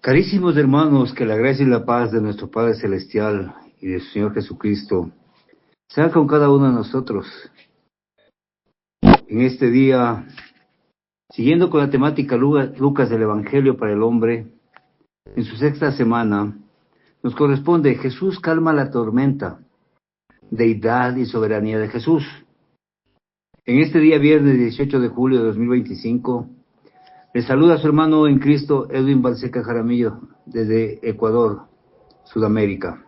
Carísimos hermanos, que la gracia y la paz de nuestro Padre Celestial y de su Señor Jesucristo sean con cada uno de nosotros. En este día, siguiendo con la temática Lucas del Evangelio para el hombre, en su sexta semana, nos corresponde Jesús calma la tormenta, deidad y soberanía de Jesús. En este día viernes 18 de julio de 2025, le saluda a su hermano en Cristo, Edwin Balseca Jaramillo, desde Ecuador, Sudamérica.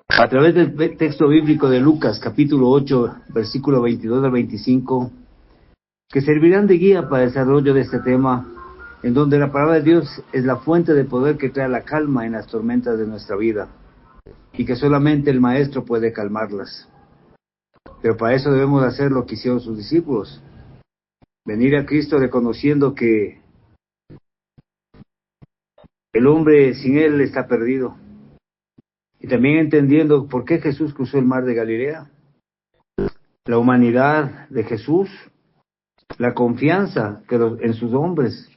A través del texto bíblico de Lucas, capítulo 8, versículo 22 al 25, que servirán de guía para el desarrollo de este tema, en donde la palabra de Dios es la fuente de poder que trae la calma en las tormentas de nuestra vida, y que solamente el Maestro puede calmarlas. Pero para eso debemos hacer lo que hicieron sus discípulos: venir a Cristo reconociendo que el hombre sin Él está perdido. Y también entendiendo por qué Jesús cruzó el mar de Galilea. La humanidad de Jesús, la confianza en sus hombres.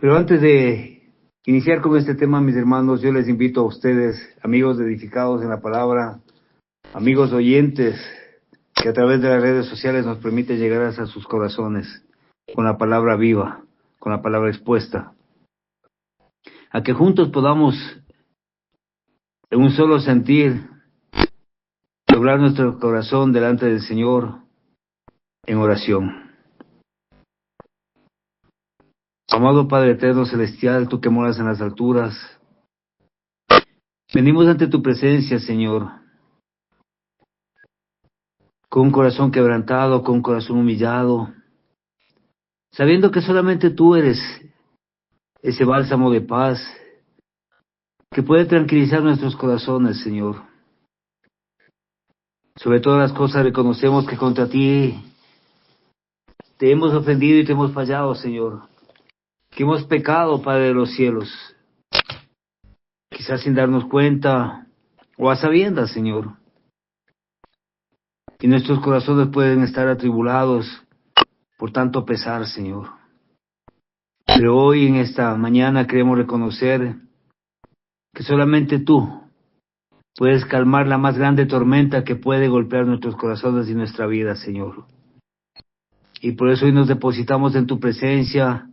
Pero antes de iniciar con este tema, mis hermanos, yo les invito a ustedes, amigos edificados en la palabra, amigos oyentes, que a través de las redes sociales nos permite llegar hasta sus corazones, con la palabra viva, con la palabra expuesta, a que juntos podamos, en un solo sentir, doblar nuestro corazón delante del Señor en oración. Amado Padre eterno celestial, tú que moras en las alturas, venimos ante tu presencia, Señor, con un corazón quebrantado, con un corazón humillado, sabiendo que solamente tú eres ese bálsamo de paz que puede tranquilizar nuestros corazones, Señor. Sobre todas las cosas reconocemos que contra ti te hemos ofendido y te hemos fallado, Señor, que hemos pecado, Padre de los cielos, quizás sin darnos cuenta o a sabiendas, Señor. Y nuestros corazones pueden estar atribulados por tanto pesar, Señor. Pero hoy, en esta mañana, queremos reconocer que solamente tú puedes calmar la más grande tormenta que puede golpear nuestros corazones y nuestra vida, Señor. Y por eso hoy nos depositamos en tu presencia,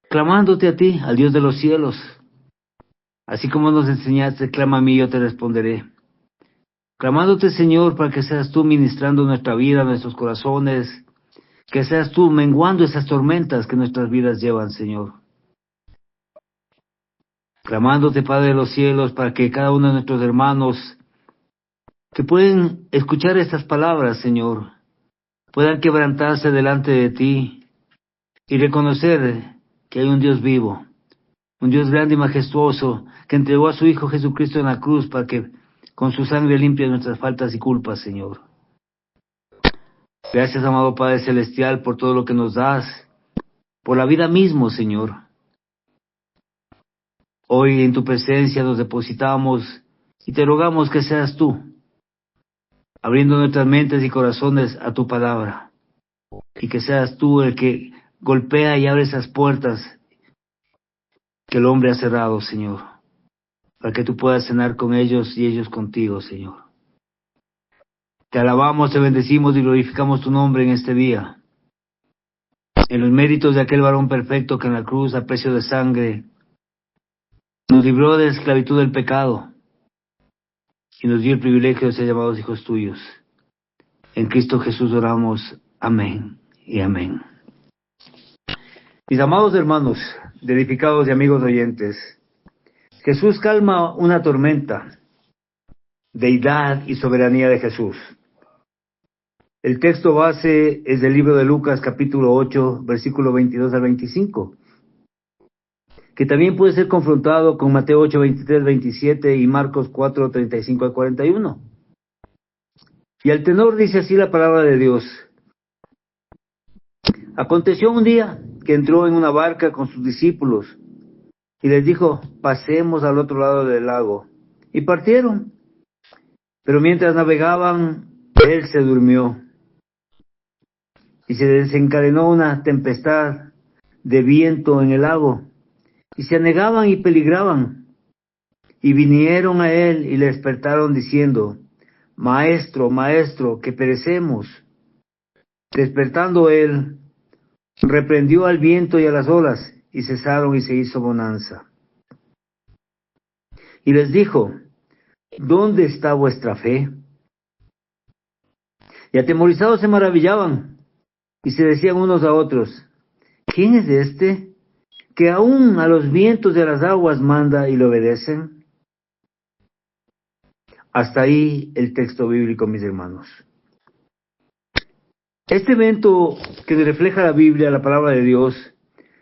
clamándote a ti, al Dios de los cielos. Así como nos enseñaste, clama a mí, yo te responderé. Clamándote, Señor, para que seas tú ministrando nuestra vida, nuestros corazones, que seas tú menguando esas tormentas que nuestras vidas llevan, Señor. Clamándote, Padre de los cielos, para que cada uno de nuestros hermanos que pueden escuchar estas palabras, Señor, puedan quebrantarse delante de ti y reconocer que hay un Dios vivo, un Dios grande y majestuoso, que entregó a su Hijo Jesucristo en la cruz para que con su sangre limpie nuestras faltas y culpas, Señor. Gracias, amado Padre Celestial, por todo lo que nos das, por la vida mismo, Señor. Hoy en tu presencia nos depositamos y te rogamos que seas tú, abriendo nuestras mentes y corazones a tu palabra, y que seas tú el que golpea y abre esas puertas que el hombre ha cerrado, Señor, para que tú puedas cenar con ellos y ellos contigo, Señor. Te alabamos, te bendecimos y glorificamos tu nombre en este día, en los méritos de aquel varón perfecto que en la cruz, a precio de sangre, nos libró de la esclavitud del pecado y nos dio el privilegio de ser llamados hijos tuyos. En Cristo Jesús oramos. Amén y amén. Mis amados hermanos, edificados y amigos oyentes, Jesús calma una tormenta, deidad y soberanía de Jesús. El texto base es del libro de Lucas, capítulo 8, versículo 22 al 25, que también puede ser confrontado con Mateo 8, 23, 27 y Marcos 4, 35 al 41. Y al tenor dice así la palabra de Dios. Aconteció un día que entró en una barca con sus discípulos y les dijo: pasemos al otro lado del lago. Y partieron. Pero mientras navegaban, él se durmió. Y se desencadenó una tempestad de viento en el lago, y se anegaban y peligraban. Y vinieron a él y le despertaron diciendo: Maestro, maestro, que perecemos. Despertando él, reprendió al viento y a las olas, y cesaron y se hizo bonanza. Y les dijo: ¿Dónde está vuestra fe? Y atemorizados se maravillaban, y se decían unos a otros: ¿Quién es este, que aún a los vientos de las aguas manda y le obedecen? Hasta ahí el texto bíblico, mis hermanos. Este evento que refleja la Biblia, la palabra de Dios,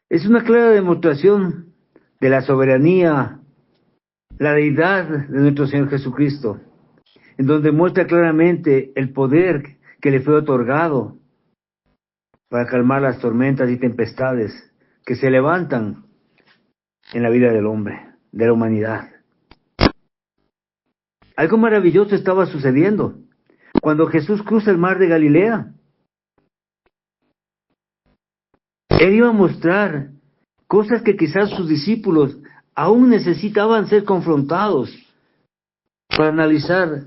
es una clara demostración de la soberanía, la deidad de nuestro Señor Jesucristo, en donde muestra claramente el poder que le fue otorgado para calmar las tormentas y tempestades que se levantan en la vida del hombre, de la humanidad. Algo maravilloso estaba sucediendo cuando Jesús cruza el mar de Galilea. Él iba a mostrar cosas que quizás sus discípulos aún necesitaban ser confrontados para analizar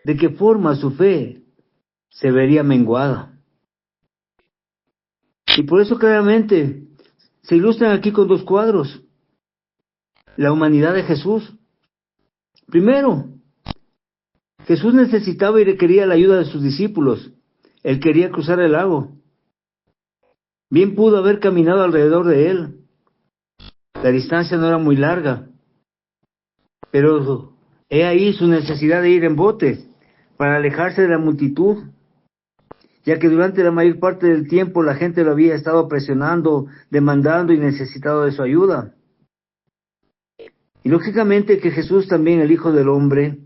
de qué forma su fe se vería menguada. Y por eso claramente se ilustran aquí con dos cuadros: la humanidad de Jesús. Primero, Jesús necesitaba y requería la ayuda de sus discípulos. Él quería cruzar el lago. Bien pudo haber caminado alrededor de él. La distancia no era muy larga, pero he ahí su necesidad de ir en bote para alejarse de la multitud, ya que durante la mayor parte del tiempo la gente lo había estado presionando, demandando y necesitado de su ayuda. Y lógicamente que Jesús también, el Hijo del Hombre,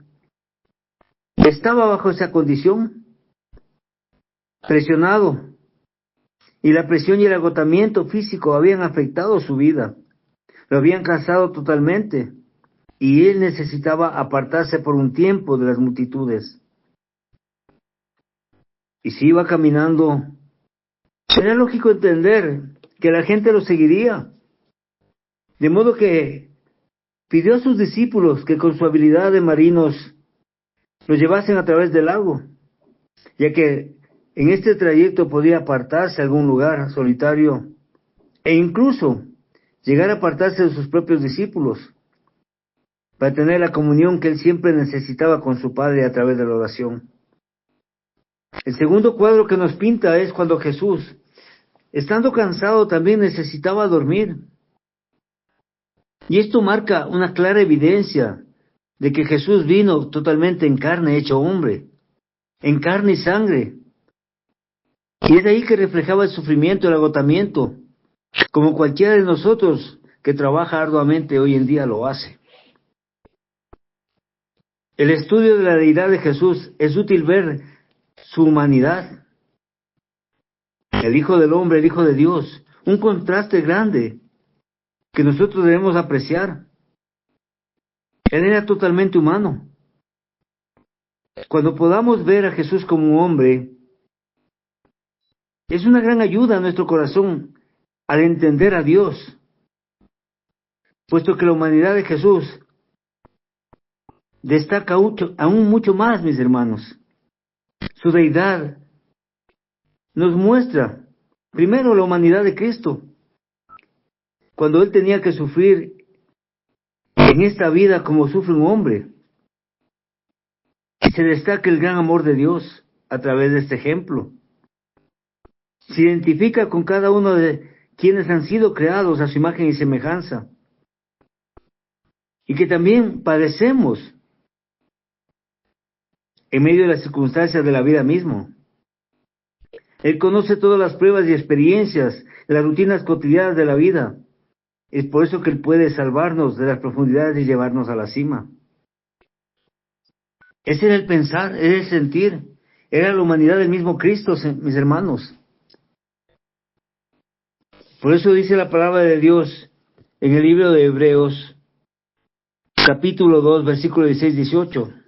estaba bajo esa condición, presionado, y la presión y el agotamiento físico habían afectado su vida, lo habían cansado totalmente, y él necesitaba apartarse por un tiempo de las multitudes. Y si iba caminando, era lógico entender que la gente lo seguiría, de modo que pidió a sus discípulos que con su habilidad de marinos lo llevasen a través del lago, ya que en este trayecto podía apartarse a algún lugar solitario e incluso llegar a apartarse de sus propios discípulos para tener la comunión que él siempre necesitaba con su Padre a través de la oración. El segundo cuadro que nos pinta es cuando Jesús, estando cansado, también necesitaba dormir. Y esto marca una clara evidencia de que Jesús vino totalmente en carne, hecho hombre, en carne y sangre. Y es de ahí que reflejaba el sufrimiento, el agotamiento, como cualquiera de nosotros que trabaja arduamente hoy en día lo hace. El estudio de la deidad de Jesús es útil ver su humanidad. El Hijo del Hombre, el Hijo de Dios, un contraste grande que nosotros debemos apreciar. Él era totalmente humano. Cuando podamos ver a Jesús como un hombre, es una gran ayuda a nuestro corazón al entender a Dios, puesto que la humanidad de Jesús destaca aún mucho más, mis hermanos. Su deidad nos muestra, primero, la humanidad de Cristo, cuando Él tenía que sufrir en esta vida como sufre un hombre. Se destaca el gran amor de Dios a través de este ejemplo. Se identifica con cada uno de quienes han sido creados a su imagen y semejanza, y que también padecemos en medio de las circunstancias de la vida mismo. Él conoce todas las pruebas y experiencias, las rutinas cotidianas de la vida. Es por eso que Él puede salvarnos de las profundidades y llevarnos a la cima. Ese era el pensar, era el sentir, era la humanidad del mismo Cristo, mis hermanos. Por eso dice la palabra de Dios en el libro de Hebreos, capítulo 2, versículo 16-18.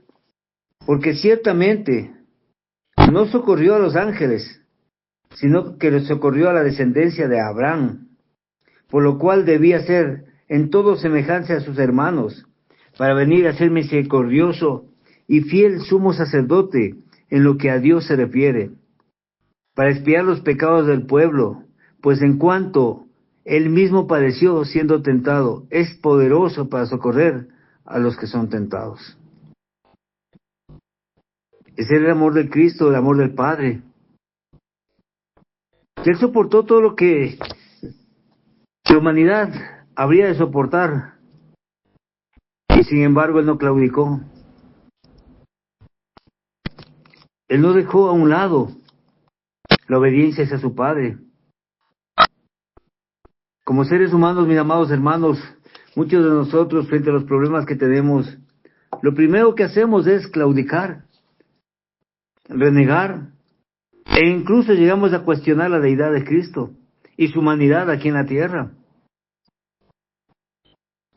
Porque ciertamente no socorrió a los ángeles, sino que les socorrió a la descendencia de Abraham, por lo cual debía ser en todo semejante a sus hermanos, para venir a ser misericordioso y fiel sumo sacerdote en lo que a Dios se refiere, para expiar los pecados del pueblo, pues en cuanto él mismo padeció siendo tentado, es poderoso para socorrer a los que son tentados. Es el amor de Cristo, el amor del Padre. Él soportó todo lo que la humanidad habría de soportar, y sin embargo Él no claudicó. Él no dejó a un lado la obediencia hacia su Padre. Como seres humanos, mis amados hermanos, muchos de nosotros, frente a los problemas que tenemos, lo primero que hacemos es claudicar, renegar, e incluso llegamos a cuestionar la deidad de Cristo y su humanidad aquí en la tierra.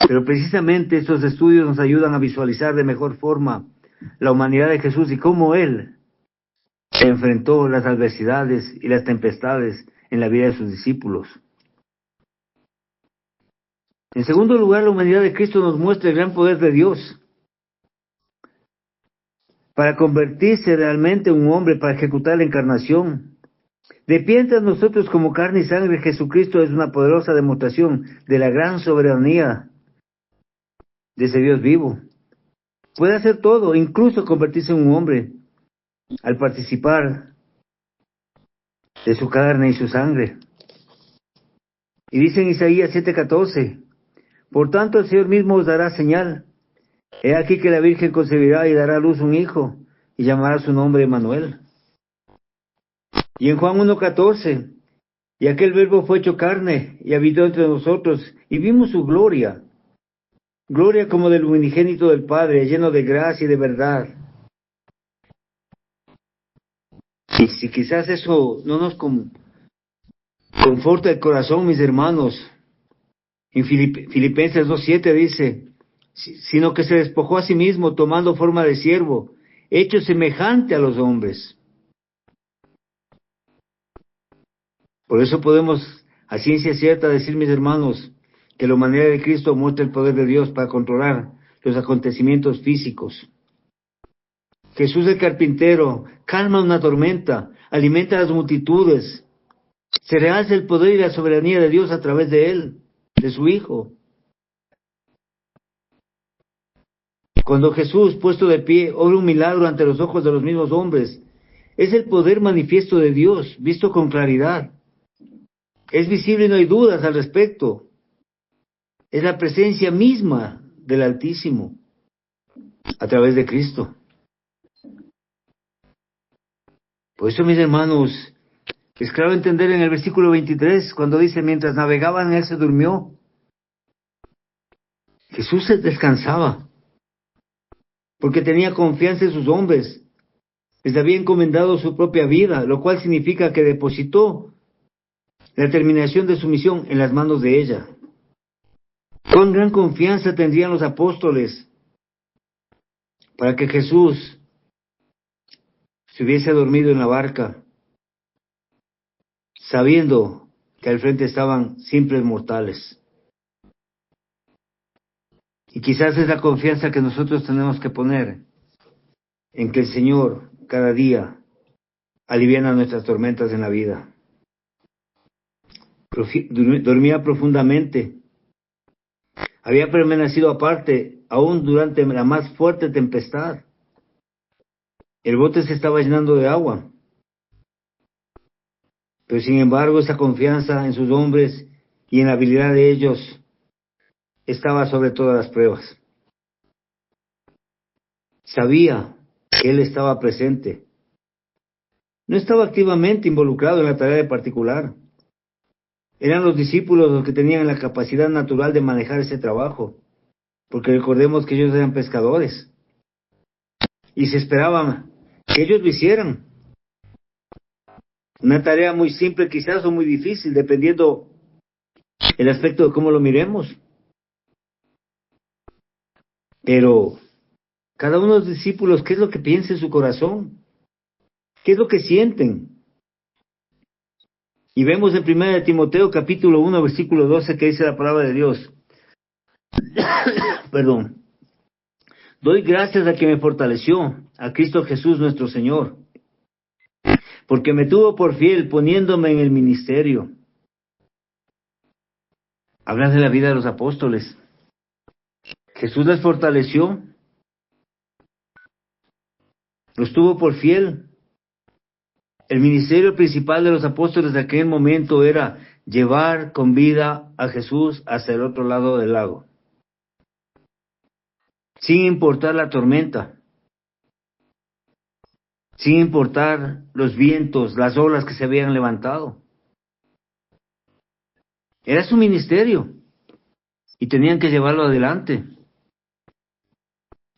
Pero precisamente estos estudios nos ayudan a visualizar de mejor forma la humanidad de Jesús y cómo Él enfrentó las adversidades y las tempestades en la vida de sus discípulos. En segundo lugar, la humanidad de Cristo nos muestra el gran poder de Dios para convertirse realmente en un hombre, para ejecutar la encarnación. De pie entre nosotros como carne y sangre, Jesucristo es una poderosa demostración de la gran soberanía de ese Dios vivo. Puede hacer todo, incluso convertirse en un hombre, al participar de su carne y su sangre. Y dice en Isaías 7:14, por tanto el Señor mismo os dará señal. He aquí que la Virgen concebirá y dará a luz un hijo, y llamará su nombre Emmanuel. Y en Juan 1:14, y aquel verbo fue hecho carne, y habitó entre nosotros, y vimos su gloria, gloria como del unigénito del Padre, lleno de gracia y de verdad. Y si quizás eso no nos conforta el corazón, mis hermanos, en Filipenses 2:7 dice, sino que se despojó a sí mismo, tomando forma de siervo, hecho semejante a los hombres. Por eso podemos a ciencia cierta decir, mis hermanos, que la humanidad de Cristo muestra el poder de Dios para controlar los acontecimientos físicos. Jesús el carpintero calma una tormenta, alimenta a las multitudes. Se realza el poder y la soberanía de Dios a través de Él, de su Hijo. Cuando Jesús, puesto de pie, obra un milagro ante los ojos de los mismos hombres, es el poder manifiesto de Dios, visto con claridad. Es visible y no hay dudas al respecto. Es la presencia misma del Altísimo a través de Cristo. Por eso, mis hermanos, es claro entender en el versículo 23, cuando dice, mientras navegaban, Él se durmió. Jesús se descansaba, porque tenía confianza en sus hombres. Les había encomendado su propia vida, lo cual significa que depositó la terminación de su misión en las manos de ella. Cuán gran confianza tendrían los apóstoles para que Jesús se hubiese dormido en la barca, sabiendo que al frente estaban simples mortales. Y quizás es la confianza que nosotros tenemos que poner en que el Señor cada día aliviana nuestras tormentas en la vida. Dormía profundamente. Había permanecido aparte aún durante la más fuerte tempestad. El bote se estaba llenando de agua. Pero sin embargo, esa confianza en sus hombres y en la habilidad de ellos estaba sobre todas las pruebas. Sabía que Él estaba presente. No estaba activamente involucrado en la tarea de particular. Eran los discípulos los que tenían la capacidad natural de manejar ese trabajo, porque recordemos que ellos eran pescadores y se esperaban que ellos lo hicieran. Una tarea muy simple quizás o muy difícil, dependiendo el aspecto de cómo lo miremos. Pero cada uno de los discípulos, ¿qué es lo que piensa en su corazón? ¿Qué es lo que sienten? Y vemos en 1 Timoteo capítulo 1, versículo 12, que dice la palabra de Dios. Perdón. Doy gracias a quien me fortaleció, a Cristo Jesús nuestro Señor, porque me tuvo por fiel poniéndome en el ministerio. Habla de la vida de los apóstoles. Jesús les fortaleció, los tuvo por fiel. El ministerio principal de los apóstoles de aquel momento era llevar con vida a Jesús hacia el otro lado del lago, sin importar la tormenta, sin importar los vientos, las olas que se habían levantado. Era su ministerio y tenían que llevarlo adelante.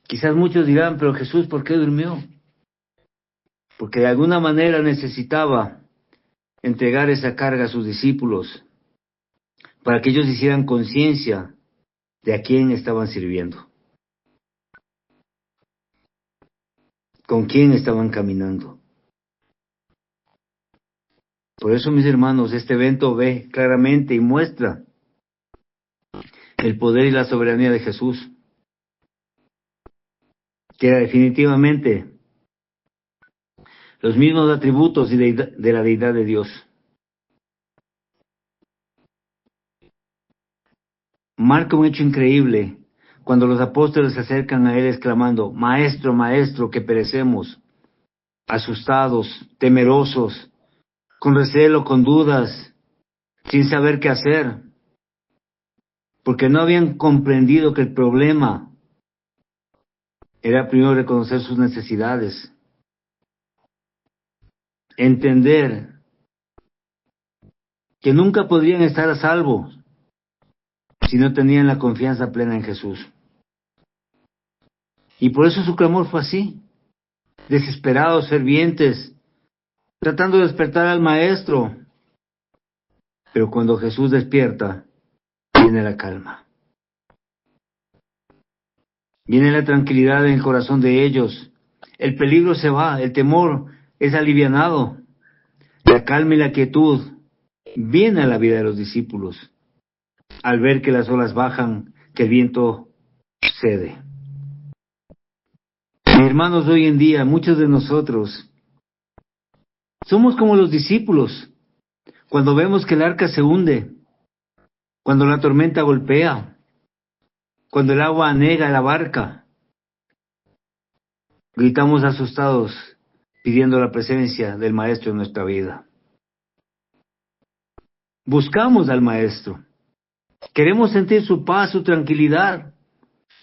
Quizás muchos dirán, pero Jesús, ¿por qué durmió? Porque de alguna manera necesitaba entregar esa carga a sus discípulos para que ellos hicieran conciencia de a quién estaban sirviendo, con quién estaban caminando. Por eso, mis hermanos, este evento ve claramente y muestra el poder y la soberanía de Jesús, que era definitivamente los mismos atributos de la deidad de Dios. Marca un hecho increíble cuando los apóstoles se acercan a él exclamando, Maestro, Maestro, que perecemos, asustados, temerosos, con recelo, con dudas, sin saber qué hacer, porque no habían comprendido que el problema era primero reconocer sus necesidades, entender que nunca podrían estar a salvo si no tenían la confianza plena en Jesús. Y por eso su clamor fue así, desesperados, fervientes, tratando de despertar al Maestro. Pero cuando Jesús despierta, viene la calma. Viene la tranquilidad en el corazón de ellos. El peligro se va, el temor es alivianado. La calma y la quietud viene a la vida de los discípulos al ver que las olas bajan, que el viento cede. Mis hermanos, hoy en día muchos de nosotros somos como los discípulos. Cuando vemos que el arca se hunde, cuando la tormenta golpea, cuando el agua anega la barca, gritamos asustados pidiendo la presencia del Maestro en nuestra vida. Buscamos al Maestro. Queremos sentir su paz, su tranquilidad,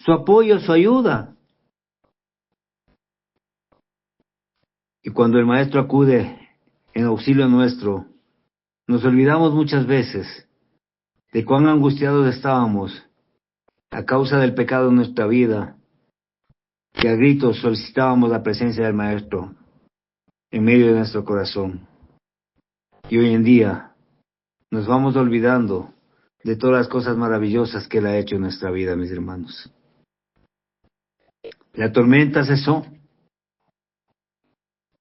su apoyo, su ayuda. Y cuando el Maestro acude en auxilio nuestro, nos olvidamos muchas veces de cuán angustiados estábamos a causa del pecado en nuestra vida, que a gritos solicitábamos la presencia del Maestro en medio de nuestro corazón. Y hoy en día nos vamos olvidando de todas las cosas maravillosas que Él ha hecho en nuestra vida, mis hermanos. La tormenta cesó,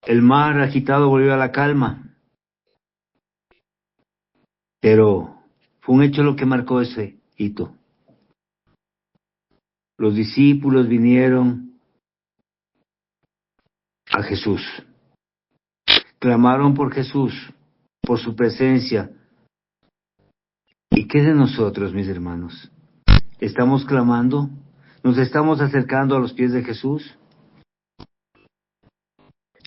el mar agitado volvió a la calma, pero fue un hecho lo que marcó ese hito. Los discípulos vinieron a Jesús, clamaron por Jesús, por su presencia. ¿Y qué de nosotros, mis hermanos? ¿Estamos clamando? ¿Nos estamos acercando a los pies de Jesús?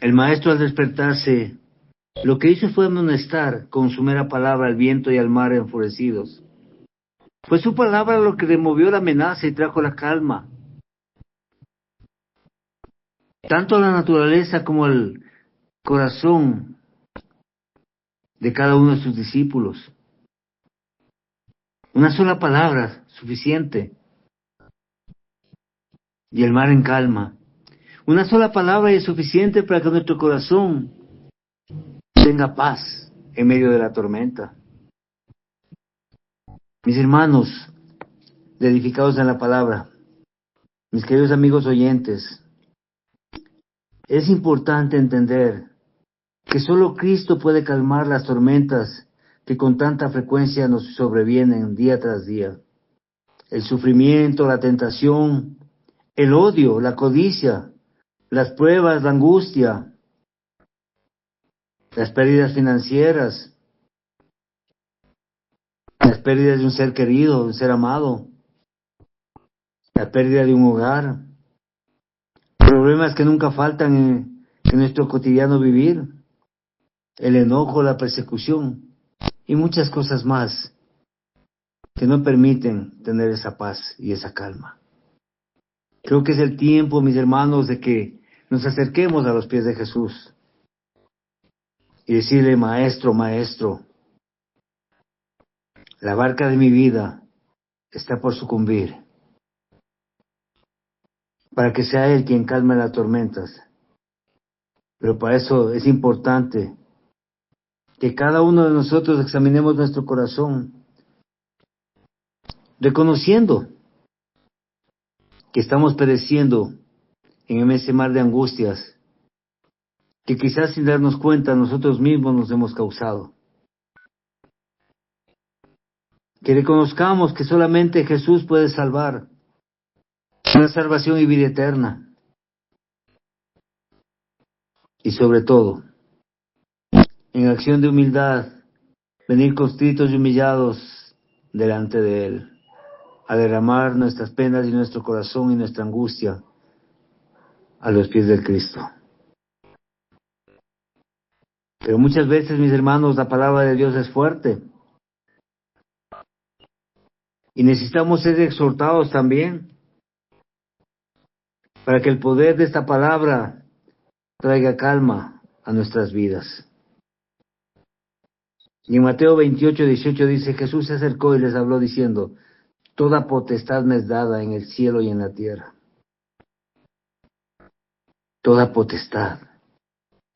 El Maestro, al despertarse, lo que hizo fue amonestar con su mera palabra al viento y al mar enfurecidos. Fue su palabra lo que removió la amenaza y trajo la calma. Tanto a la naturaleza como al corazón de cada uno de sus discípulos. Una sola palabra, suficiente. Y el mar en calma. Una sola palabra es suficiente para que nuestro corazón tenga paz en medio de la tormenta. Mis hermanos, edificados en la palabra, mis queridos amigos oyentes, es importante entender que solo Cristo puede calmar las tormentas que con tanta frecuencia nos sobrevienen día tras día. El sufrimiento, la tentación, el odio, la codicia, las pruebas, la angustia, las pérdidas financieras, las pérdidas de un ser querido, de un ser amado, la pérdida de un hogar, problemas que nunca faltan en nuestro cotidiano vivir, el enojo, la persecución y muchas cosas más que no permiten tener esa paz y esa calma. Creo que es el tiempo, mis hermanos, de que nos acerquemos a los pies de Jesús y decirle: Maestro, Maestro, la barca de mi vida está por sucumbir, para que sea Él quien calme las tormentas. Pero para eso es importante que cada uno de nosotros examinemos nuestro corazón, reconociendo que estamos pereciendo en ese mar de angustias que quizás sin darnos cuenta nosotros mismos nos hemos causado. Que reconozcamos que solamente Jesús puede salvar, una salvación y vida eterna. Y sobre todo, en acción de humildad, venir constritos y humillados delante de Él, a derramar nuestras penas y nuestro corazón y nuestra angustia a los pies del Cristo. Pero muchas veces, mis hermanos, la palabra de Dios es fuerte. Y necesitamos ser exhortados también, para que el poder de esta palabra traiga calma a nuestras vidas. Y en Mateo 28:18 dice: Jesús se acercó y les habló diciendo: Toda potestad me es dada en el cielo y en la tierra. Toda potestad.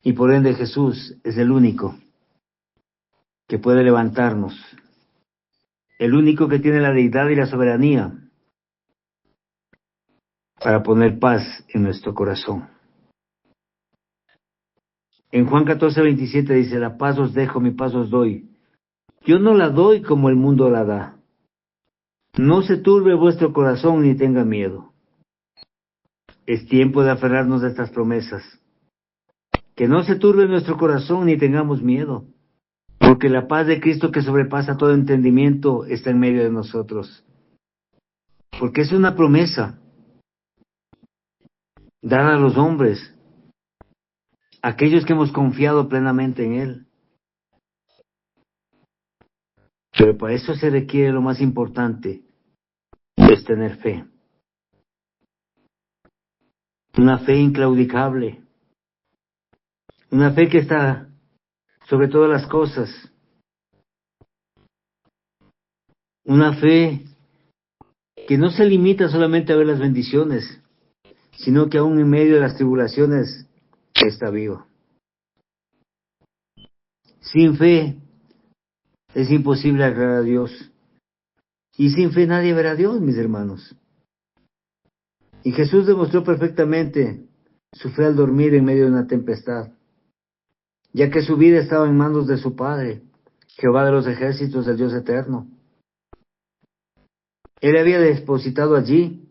Y por ende Jesús es el único que puede levantarnos, el único que tiene la deidad y la soberanía para poner paz en nuestro corazón. En Juan 14:27 dice: La paz os dejo, mi paz os doy. Yo no la doy como el mundo la da. No se turbe vuestro corazón ni tenga miedo. Es tiempo de aferrarnos a estas promesas. Que no se turbe nuestro corazón ni tengamos miedo, porque la paz de Cristo, que sobrepasa todo entendimiento, está en medio de nosotros. Porque es una promesa dada a los hombres, aquellos que hemos confiado plenamente en Él. Pero para eso se requiere lo más importante, es tener fe. Una fe inclaudicable. Una fe que está sobre todas las cosas. Una fe que no se limita solamente a ver las bendiciones, sino que aún en medio de las tribulaciones está vivo. Sin fe es imposible agradar a Dios. Y sin fe nadie verá a Dios, mis hermanos. Y Jesús demostró perfectamente su fe al dormir en medio de una tempestad, ya que su vida estaba en manos de su Padre, Jehová de los ejércitos, el Dios eterno. Él había depositado allí,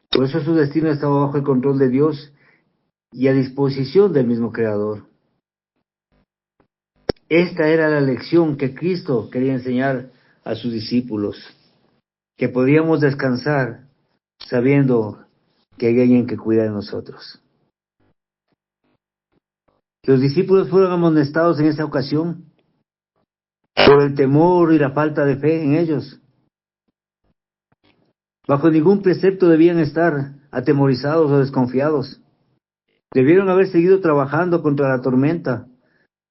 por eso su destino estaba bajo el control de Dios y a disposición del mismo Creador. Esta era la lección que Cristo quería enseñar a sus discípulos, que podíamos descansar sabiendo que hay alguien que cuida de nosotros. Los discípulos fueron amonestados en esta ocasión por el temor y la falta de fe en ellos. Bajo ningún precepto debían estar atemorizados o desconfiados. Debieron haber seguido trabajando contra la tormenta,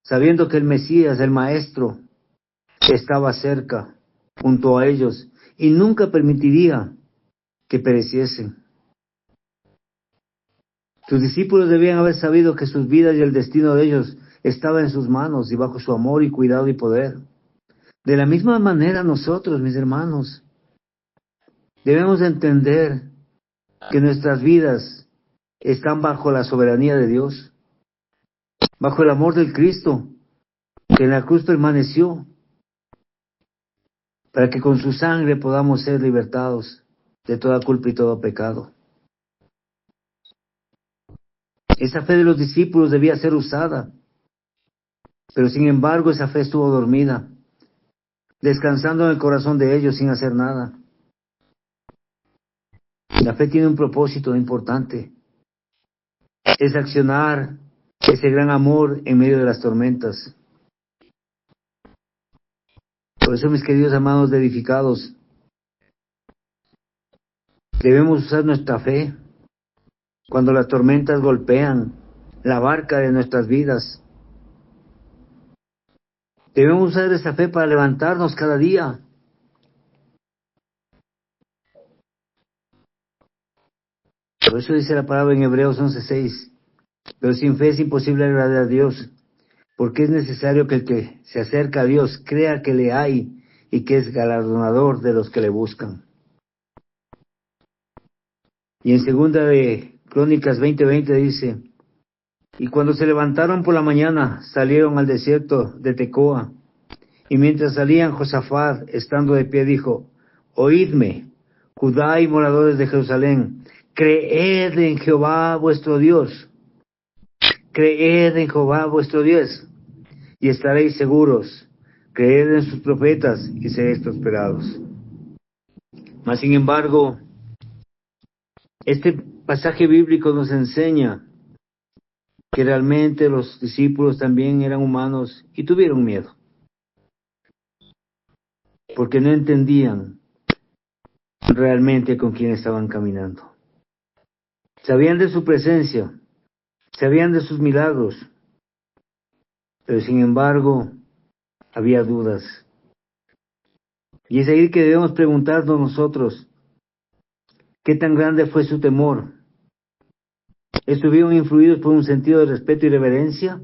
sabiendo que el Mesías, el Maestro, estaba cerca, junto a ellos, y nunca permitiría que pereciesen. Sus discípulos debían haber sabido que sus vidas y el destino de ellos estaba en sus manos y bajo su amor y cuidado y poder. De la misma manera nosotros, mis hermanos, debemos entender que nuestras vidas están bajo la soberanía de Dios, bajo el amor del Cristo, que en la cruz permaneció para que con su sangre podamos ser libertados de toda culpa y todo pecado. Esa fe de los discípulos debía ser usada, pero sin embargo esa fe estuvo dormida, descansando en el corazón de ellos sin hacer nada. La fe tiene un propósito importante, es accionar ese gran amor en medio de las tormentas. Por eso, mis queridos amados edificados, debemos usar nuestra fe cuando las tormentas golpean la barca de nuestras vidas. Debemos usar esa fe para levantarnos cada día. Por eso dice la palabra en Hebreos 11:6, pero sin fe es imposible agradar a Dios, porque es necesario que el que se acerca a Dios crea que le hay y que es galardonador de los que le buscan. Y en segunda de Crónicas 20:20 dice, y cuando se levantaron por la mañana, salieron al desierto de Tecoa, y mientras salían, Josafat, estando de pie, dijo, oídme, Judá y moradores de Jerusalén, creed en Jehová vuestro Dios, creed en Jehová vuestro Dios, y estaréis seguros, creed en sus profetas, y seréis prosperados. Mas sin embargo, este pasaje bíblico nos enseña que realmente los discípulos también eran humanos y tuvieron miedo, porque no entendían realmente con quién estaban caminando. Sabían de su presencia, sabían de sus milagros, pero sin embargo había dudas. Y es ahí que debemos preguntarnos nosotros, ¿qué tan grande fue su temor? ¿Estuvieron influidos por un sentido de respeto y reverencia?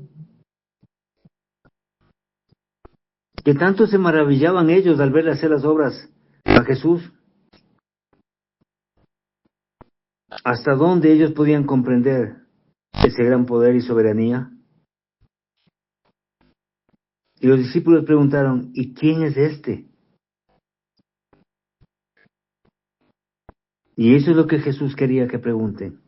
¿Qué tanto se maravillaban ellos al verle hacer las obras a Jesús? ¿Hasta dónde ellos podían comprender ese gran poder y soberanía? Y los discípulos preguntaron, ¿y quién es este? Y eso es lo que Jesús quería que pregunten,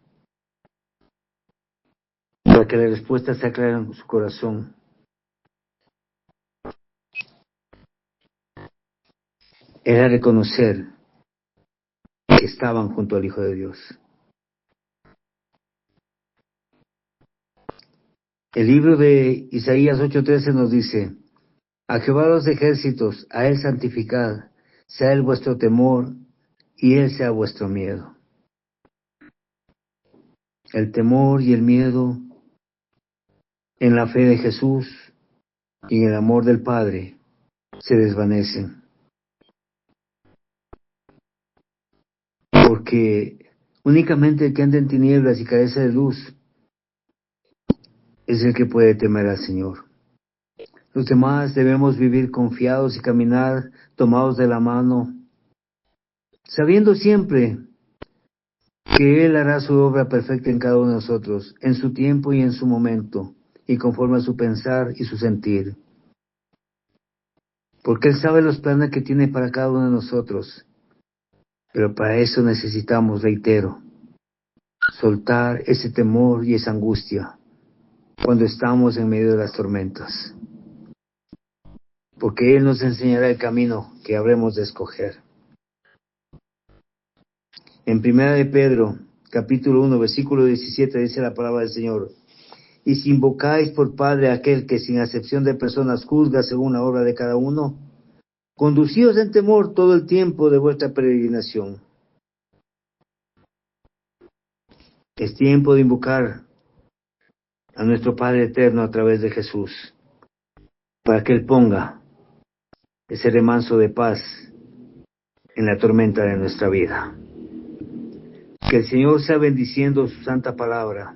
para que la respuesta se aclare en su corazón. Era reconocer que estaban junto al Hijo de Dios. El libro de Isaías 8:13 nos dice, a Jehová los ejércitos, a él santificad, sea él vuestro temor y él sea vuestro miedo. El temor y el miedo en la fe de Jesús y en el amor del Padre se desvanecen. Porque únicamente el que anda en tinieblas y carece de luz es el que puede temer al Señor. Los demás debemos vivir confiados y caminar tomados de la mano, sabiendo siempre que Él hará su obra perfecta en cada uno de nosotros, en su tiempo y en su momento, y conforme a su pensar y su sentir. Porque Él sabe los planes que tiene para cada uno de nosotros. Pero para eso necesitamos, reitero, soltar ese temor y esa angustia cuando estamos en medio de las tormentas. Porque Él nos enseñará el camino que habremos de escoger. En 1 de Pedro, capítulo 1, versículo 17, dice la palabra del Señor, y si invocáis por Padre a aquel que sin acepción de personas juzga según la obra de cada uno, conducíos en temor todo el tiempo de vuestra peregrinación. Es tiempo de invocar a nuestro Padre eterno a través de Jesús, para que Él ponga ese remanso de paz en la tormenta de nuestra vida. Que el Señor sea bendiciendo su santa palabra.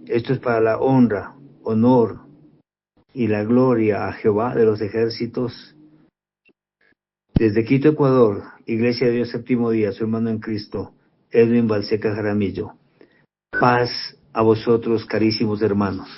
Esto es para la honra, honor y la gloria a Jehová de los ejércitos. Desde Quito, Ecuador, Iglesia de Dios Séptimo Día, su hermano en Cristo, Edwin Balseca Jaramillo. Paz a vosotros, carísimos hermanos.